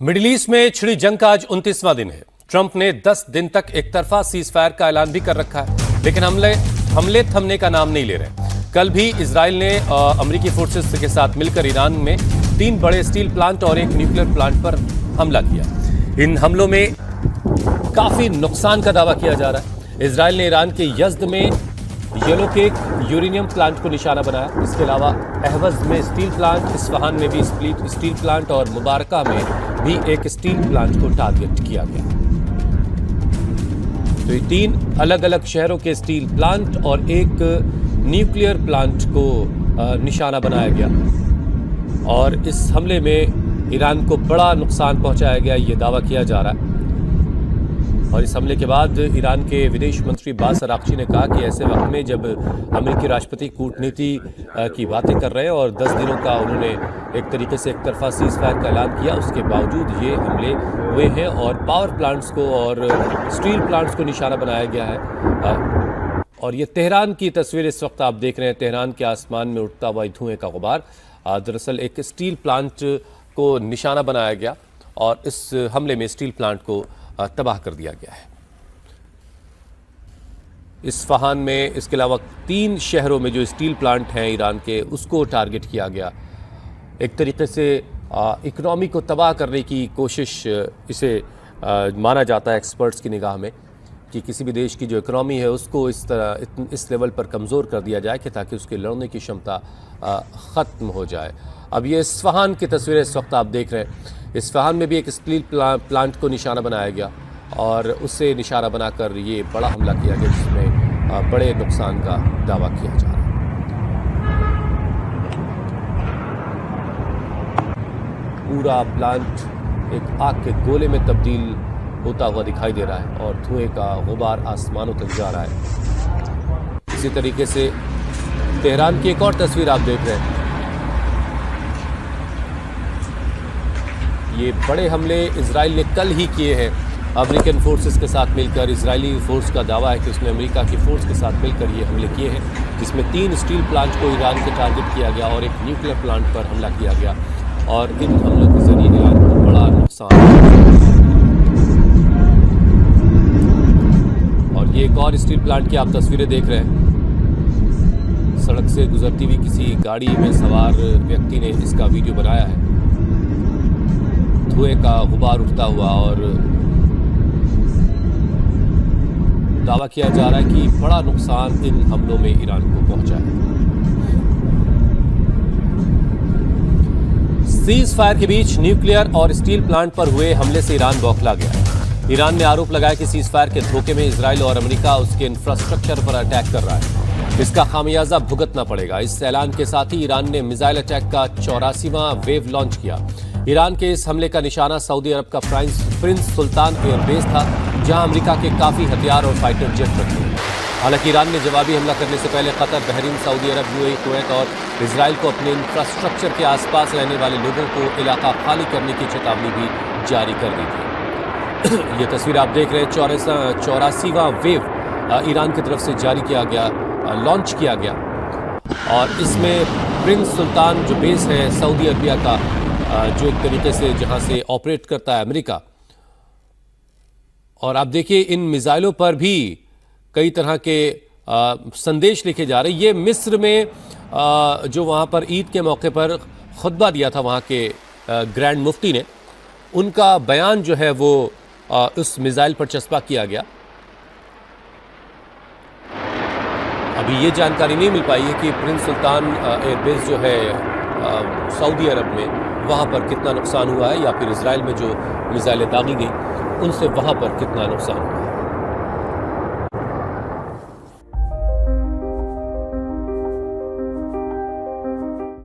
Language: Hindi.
मिडिल ईस्ट में छिड़ी जंग का आज 29वां दिन है। ट्रंप ने 10 दिन तक एक तरफा सीज फायर का ऐलान भी कर रखा है, लेकिन हमले थमने का नाम नहीं ले रहे। कल भी इजराइल ने अमेरिकी फोर्सेस के साथ मिलकर ईरान में 3 बड़े स्टील प्लांट और एक न्यूक्लियर प्लांट पर हमला किया। इन हमलों में काफी नुकसान का दावा किया जा रहा है। इजराइल ने ईरान के यज़्द में येलो केक यूरेनियम प्लांट को निशाना बनाया। इसके अलावा अहवज में स्टील प्लांट, इस्फहान में भी स्टील प्लांट और मुबारका में भी एक स्टील प्लांट को टारगेट किया गया। तो ये 3 अलग अलग शहरों के स्टील प्लांट और एक न्यूक्लियर प्लांट को निशाना बनाया गया और इस हमले में ईरान को बड़ा नुकसान पहुंचाया गया, ये दावा किया जा रहा है। और इस हमले के बाद ईरान के विदेश मंत्री अब्बास अराक्ची ने कहा कि ऐसे वक्त में जब अमेरिकी राष्ट्रपति कूटनीति की बातें कर रहे हैं और 10 दिनों का उन्होंने एक तरीके से एक तरफा सीज फायर का ऐलान किया, उसके बावजूद ये हमले हुए हैं और पावर प्लांट्स को और स्टील प्लांट्स को निशाना बनाया गया है। और ये तेहरान की तस्वीर इस वक्त आप देख रहे हैं। तेहरान के आसमान में उठता हुआ धुएं का गुबार, दरअसल एक स्टील प्लांट को निशाना बनाया गया और इस हमले में स्टील प्लांट को तबाह कर दिया गया है। इस्फहान में इसके अलावा 3 शहरों में जो स्टील प्लांट हैं ईरान के, उसको टारगेट किया गया। एक तरीके से इकोनॉमी को तबाह करने की कोशिश इसे माना जाता है एक्सपर्ट्स की निगाह में, कि किसी भी देश की जो इकोनॉमी है उसको इस लेवल पर कमज़ोर कर दिया जाए कि ताकि उसके लड़ने की क्षमता ख़त्म हो जाए। अब ये इस्फहान की तस्वीरें इस वक्त आप देख रहे हैं। इस्फहान में भी एक स्टील प्लांट को निशाना बनाया गया और उससे निशाना बनाकर ये बड़ा हमला किया गया, जिसमें बड़े नुकसान का दावा किया जा रहा है। पूरा प्लांट एक आग के गोले में तब्दील होता हुआ दिखाई दे रहा है और धुएं का गुबार आसमानों तक जा रहा है। इसी तरीके से तेहरान की एक और तस्वीर आप देख रहे हैं। ये बड़े हमले इजराइल ने कल ही किए हैं अमेरिकन फोर्सेस के साथ मिलकर। इजरायली फोर्स का दावा है कि उसने अमेरिका की फोर्स के साथ मिलकर ये हमले किए हैं, जिसमें 3 स्टील प्लांट को ईरान के टारगेट किया गया और एक न्यूक्लियर प्लांट पर हमला किया गया और इन हमलों के जरिए ईरान को बड़ा नुकसान। और ये एक और स्टील प्लांट की आप तस्वीरें देख रहे हैं। सड़क से गुजरती हुई किसी गाड़ी में सवार व्यक्ति ने इसका वीडियो बनाया है। धुएं का गुबार उठता हुआ और दावा किया जा रहा है कि बड़ा नुकसान इन हमलों में ईरान को पहुंचा है। सीज फायर के बीच न्यूक्लियर और स्टील प्लांट पर हुए हमले से ईरान बौखला गया। ईरान ने आरोप लगाया कि सीज फायर के धोखे में इजराइल और अमेरिका उसके इंफ्रास्ट्रक्चर पर अटैक कर रहा है। इसका खामियाजा भुगतना पड़ेगा। इस ऐलान के साथ ही ईरान ने मिसाइल अटैक का 84वां वेव लॉन्च किया। ईरान के इस हमले का निशाना सऊदी अरब का प्रिंस सुल्तान एयरबेस था, जहां अमेरिका के काफी हथियार और फाइटर जेट रखे हैं। हालांकि ईरान ने जवाबी हमला करने से पहले कतर, बहरीन, सऊदी अरब, यूएई, कुवैत और इजराइल को अपने इंफ्रास्ट्रक्चर के आसपास रहने वाले लोगों को इलाका खाली करने की चेतावनी भी जारी कर दी थी। ये तस्वीर आप देख रहे हैं। 84वां वेव ईरान की तरफ से जारी किया गया, लॉन्च किया गया और इसमें प्रिंस सुल्तान जो बेस है सऊदी अरबिया का, जो एक तरीके से जहां से ऑपरेट करता है अमेरिका। और आप देखिए इन मिसाइलों पर भी कई तरह के संदेश लिखे जा रहे हैं। ये मिस्र में जो वहां पर ईद के मौके पर खुतबा दिया था वहां के ग्रैंड मुफ्ती ने, उनका बयान जो है वो उस मिसाइल पर चस्पा किया गया। अभी ये जानकारी नहीं मिल पाई है कि प्रिंस सुल्तान एयरबेस जो है सऊदी अरब में, वहाँ पर कितना नुकसान हुआ है या फिर इजराइल में जो मिसाइलें दागी गई उनसे वहाँ पर कितना नुकसान हुआ है।